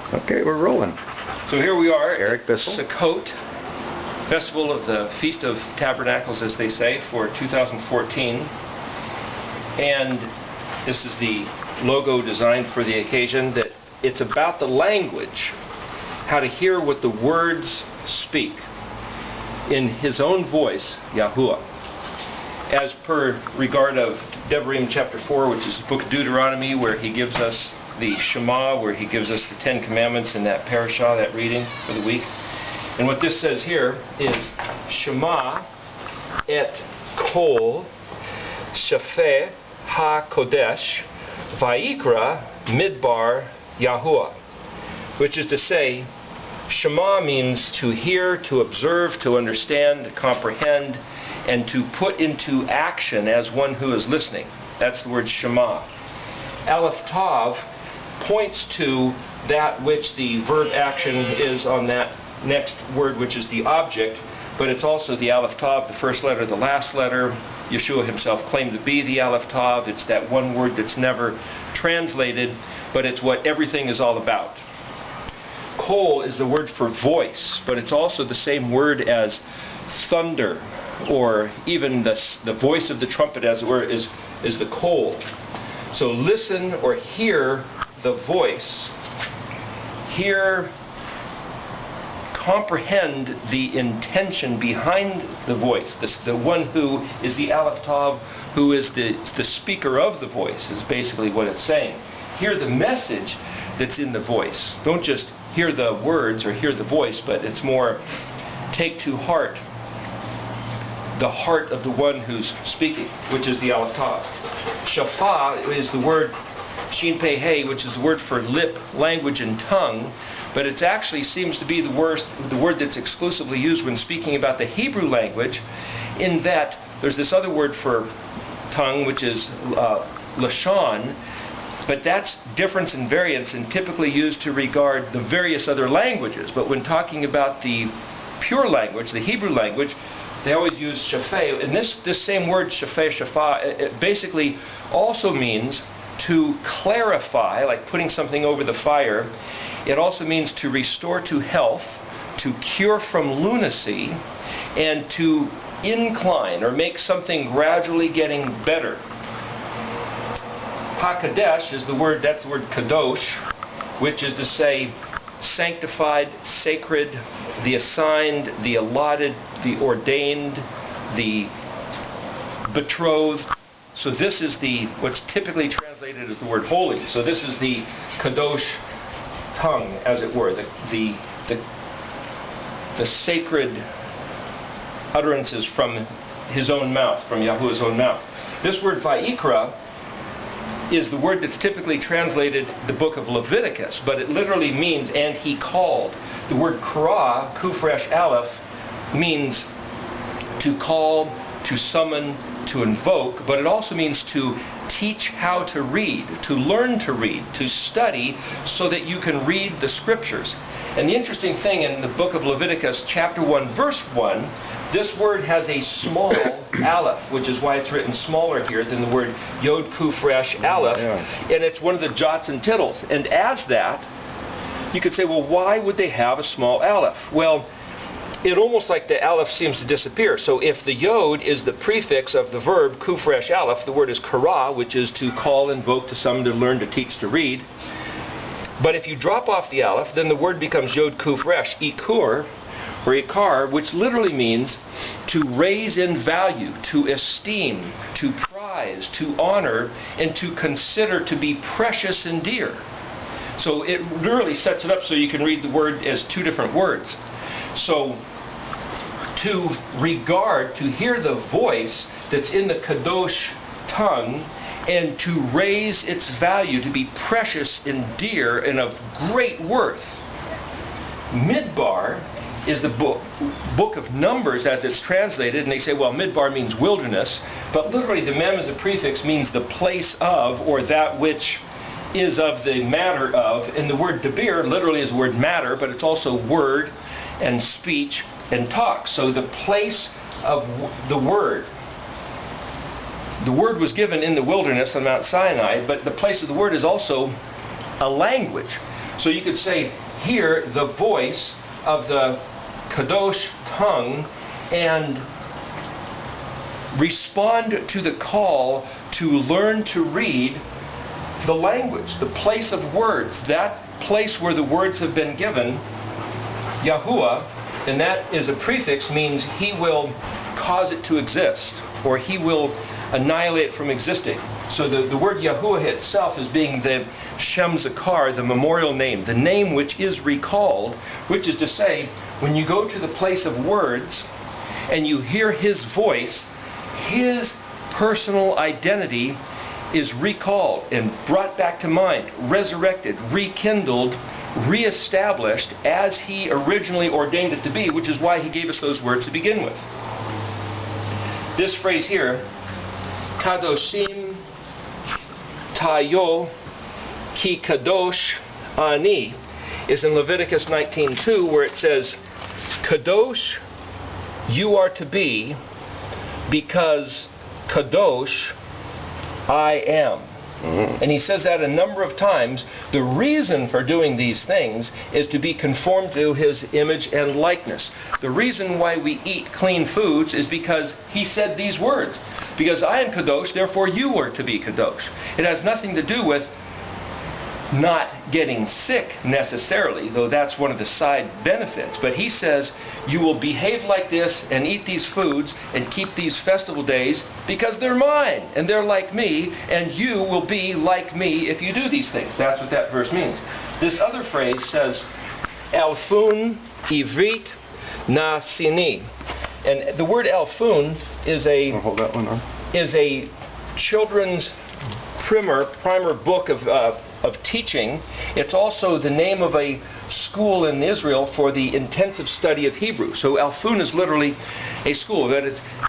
Okay, we're rolling. So here we are, Eric Bissell. Sukkot, Festival of the Feast of Tabernacles, as they say, for 2014. And this is the logo designed for the occasion. That it's about the language, how to hear what the words speak in His own voice, Yahuwah. As per regard of Devarim chapter 4, which is the book of Deuteronomy, where He gives us the Shema, where He gives us the Ten Commandments in that parashah, that reading for the week. And what this says here is Shema et kol shafeh ha-kodesh vayikra midbar Yahuwah, which is to say, Shema means to hear, to observe, to understand, to comprehend, and to put into action as one who is listening. That's the word Shema. Aleph Tav points to that which the verb action is on that next word, which is the object, but it's also the Aleph Tav, the first letter, the last letter. Yeshua Himself claimed to be the Aleph Tav. It's that one word that's never translated, but it's what everything is all about. Kol is the word for voice, but it's also the same word as thunder, or even the voice of the trumpet, as it were, is the kol. So listen or hear the voice. Hear, comprehend the intention behind the voice. The one who is the Aleph Tav, who is the speaker of the voice, is basically what it's saying. Hear the message that's in the voice. Don't just hear the words or hear the voice, but it's more take to heart the heart of the one who's speaking, which is the Aleph Tav. Shafah is the word Shin Pei Hey, which is the word for lip, language, and tongue, but it actually seems to be the word that's exclusively used when speaking about the Hebrew language, in that there's this other word for tongue, which is lashon, but that's difference and variance and typically used to regard the various other languages. But when talking about the pure language, the Hebrew language, they always use shafeh. And this same word, shafeh, shafah, it basically also means to clarify, like putting something over the fire. It also means to restore to health, to cure from lunacy, and to incline or make something gradually getting better. HaKadosh is the word, that's the word kadosh, which is to say sanctified, sacred, the assigned, the allotted, the ordained, the betrothed. So this is what's typically translated as the word holy. So this is the kadosh tongue, as it were, the sacred utterances from His own mouth, from Yahuwah's own mouth. This word vayikra is the word that's typically translated the book of Leviticus, but it literally means, and He called. The word kara, kufresh aleph, means to call, to summon, to invoke, but it also means to teach how to read, to learn to read, to study, so that you can read the scriptures. And the interesting thing in the book of Leviticus, chapter 1, verse 1, this word has a small aleph, which is why it's written smaller here than the word yod kufresh aleph, and it's one of the jots and tittles. And as that, you could say, well, why would they have a small aleph? Well, it almost like the aleph seems to disappear. So if the yod is the prefix of the verb kufresh aleph, the word is kara, which is to call, invoke, to summon, to learn, to teach, to read. But if you drop off the aleph, then the word becomes yod kufresh, ikur, or ikar, which literally means to raise in value, to esteem, to prize, to honor, and to consider to be precious and dear. So it literally sets it up so you can read the word as two different words. So to regard, to hear the voice that's in the kadosh tongue, and to raise its value, to be precious and dear and of great worth. Midbar is the book of Numbers as it's translated, and they say, well, Midbar means wilderness, but literally the mem as a prefix means the place of, or that which is of the matter of, and the word debir literally is the word matter, but it's also word and speech and talk. So the place of the word. The word was given in the wilderness on Mount Sinai, but the place of the word is also a language. So you could say, hear the voice of the Kadosh tongue and respond to the call to learn to read the language, the place of words, that place where the words have been given. Yahuwah, and that is a prefix, means he will cause it to exist, or he will annihilate it from existing. So the word Yahuwah itself is being the Shem Zakar, the memorial name, the name which is recalled, which is to say, when you go to the place of words and you hear his voice, his personal identity is recalled and brought back to mind, resurrected, rekindled, reestablished as he originally ordained it to be, which is why he gave us those words to begin with. This phrase here, Kadoshim Tayo Ki Kadosh Ani, is in Leviticus 19:2, where it says, Kadosh you are to be, because Kadosh I am. And he says that a number of times. The reason for doing these things is to be conformed to his image and likeness. The reason why we eat clean foods is because he said these words. Because I am Kadosh, therefore you are to be Kadosh. It has nothing to do with not getting sick necessarily, though that's one of the side benefits. But he says you will behave like this and eat these foods and keep these festival days because they're mine and they're like me, and you will be like me if you do these things. That's what that verse means. This other phrase says Alfun Ivrit Nasini, and the word Alfun is a children's primer book of teaching. It's also the name of a school in Israel for the intensive study of Hebrew. So Alfun is literally a school.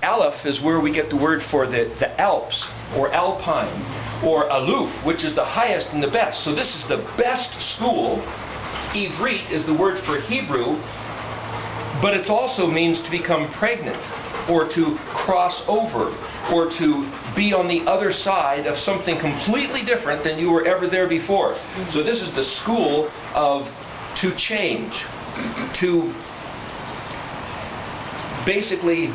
Aleph is where we get the word for the Alps, or Alpine, or Aluf, which is the highest and the best. So this is the best school. Ivrit is the word for Hebrew, but it also means to become pregnant, or to cross over, or to be on the other side of something completely different than you were ever there before. So this is the school of to change, to basically,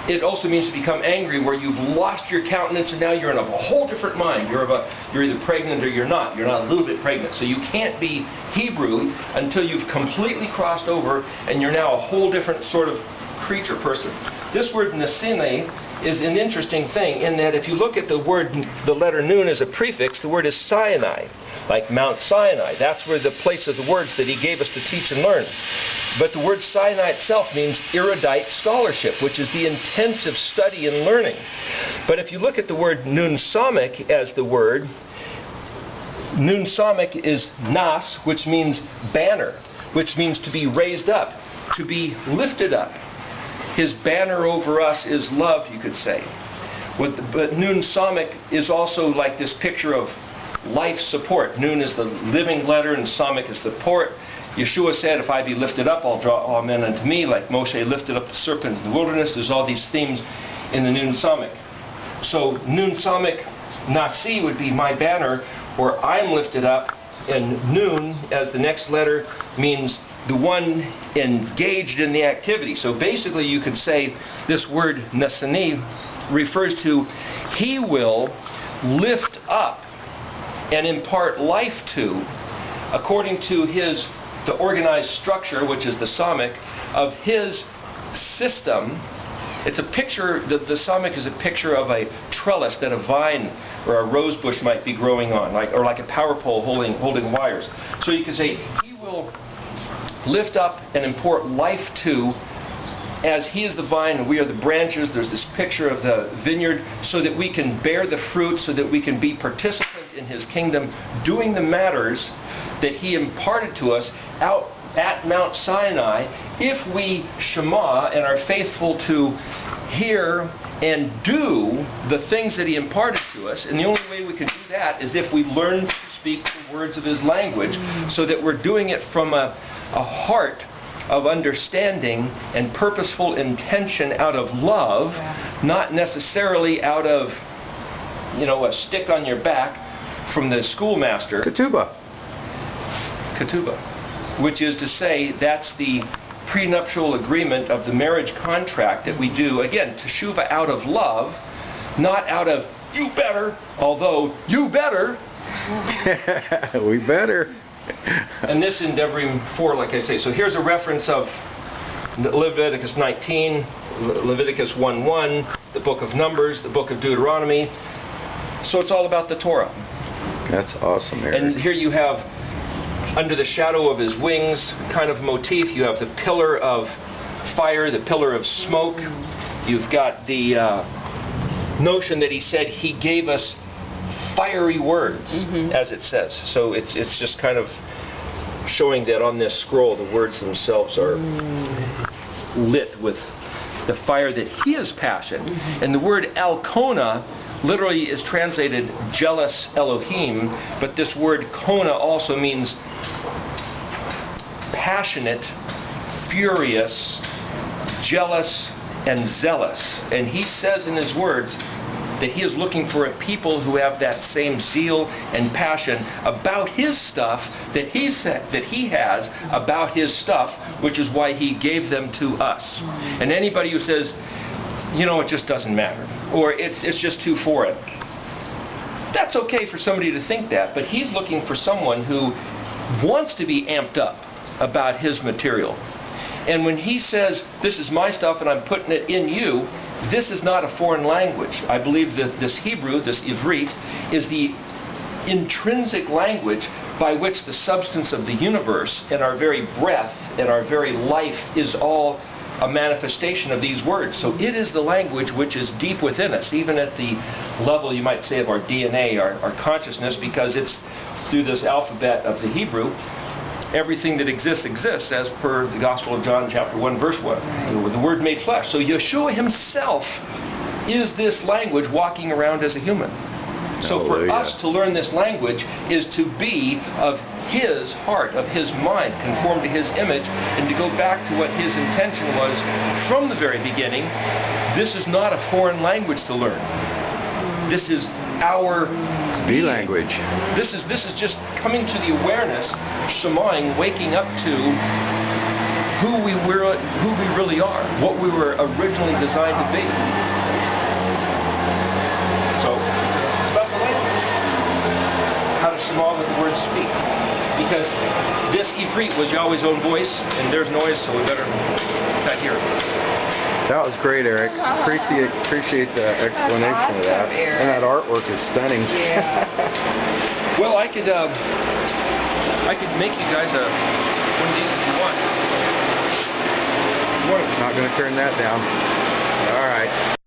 it also means to become angry, where you've lost your countenance and now you're in a whole different mind. You're either pregnant or you're not. You're not a little bit pregnant. So you can't be Hebrew until you've completely crossed over and you're now a whole different sort of creature person. This word Nasine is an interesting thing in that if you look at the word, the letter Nun as a prefix, the word is Sinai, like Mount Sinai. That's where the place of the words that he gave us to teach and learn. But the word Sinai itself means erudite scholarship, which is the intensive study and learning. But if you look at the word Nun Samek as the word, Nun Samek is Nas, which means banner, which means to be raised up, to be lifted up. His banner over us is love, you could say. But Nun Samek is also like this picture of life support. Nun is the living letter and Samek is the port. Yeshua said, if I be lifted up, I'll draw all men unto me, like Moshe lifted up the serpent in the wilderness. There's all these themes in the Nun Samek. So Nun Samek Nasi would be my banner, or I'm lifted up, and Nun as the next letter means the one engaged in the activity. So basically you could say this word Nasani refers to he will lift up and impart life to, according to the organized structure, which is the Samek, of his system. It's a picture, the Samek is a picture of a trellis that a vine or a rose bush might be growing on, or like a power pole holding wires. So you could say he will lift up and impart life to, as he is the vine and we are the branches. There's this picture of the vineyard, so that we can bear the fruit, so that we can be participants in his kingdom, doing the matters that he imparted to us out at Mount Sinai, if we Shema and are faithful to hear and do the things that he imparted to us. And the only way we can do that is if we learn to speak the words of his language, so that we're doing it from a heart of understanding and purposeful intention out of love, not necessarily out of, a stick on your back from the schoolmaster. Ketubah. ketubah, which is to say that's the prenuptial agreement of the marriage contract that we do, again, teshuvah out of love, not out of you better, although you better. We better. And this in Devarim 4, like I say. So here's a reference of Leviticus 19, Leviticus 1:1, the book of Numbers, the book of Deuteronomy. So it's all about the Torah. That's awesome, Eric. And here you have, under the shadow of his wings kind of motif, you have the pillar of fire, the pillar of smoke. You've got the notion that he said he gave us fiery words, as it says. So it's just kind of showing that on this scroll the words themselves are lit with the fire that his passion. And the word Elkona literally is translated jealous Elohim, but this word Kona also means passionate, furious, jealous, and zealous. And he says in his words that he is looking for a people who have that same zeal and passion about his stuff that he has about his stuff, which is why he gave them to us. And anybody who says, you know, it just doesn't matter, or it's just too foreign, that's okay for somebody to think that, but he's looking for someone who wants to be amped up about his material. And when he says, this is my stuff and I'm putting it in you, this is not a foreign language. I believe that this Hebrew, this Ivrit, is the intrinsic language by which the substance of the universe and our very breath and our very life is all a manifestation of these words. So it is the language which is deep within us, even at the level, you might say, of our DNA, our consciousness, because it's through this alphabet of the Hebrew. Everything that exists, exists, as per the Gospel of John, chapter 1, verse 1. The Word made flesh. So Yeshua himself is this language walking around as a human. So for us to learn this language is to be of his heart, of his mind, conformed to his image, and to go back to what his intention was from the very beginning. This is not a foreign language to learn. This is our the language. This is just coming to the awareness, shemaing, waking up to who we really are, what we were originally designed to be. So it's about the language, how to shema with the word speak, because this Ivrit was Yahweh's own voice, and there's noise, so we better not hear it. That was great, Eric. Appreciate the explanation of that. And that artwork is stunning. Yeah. Well, I could make you guys one of these if you want. Not going to turn that down. All right.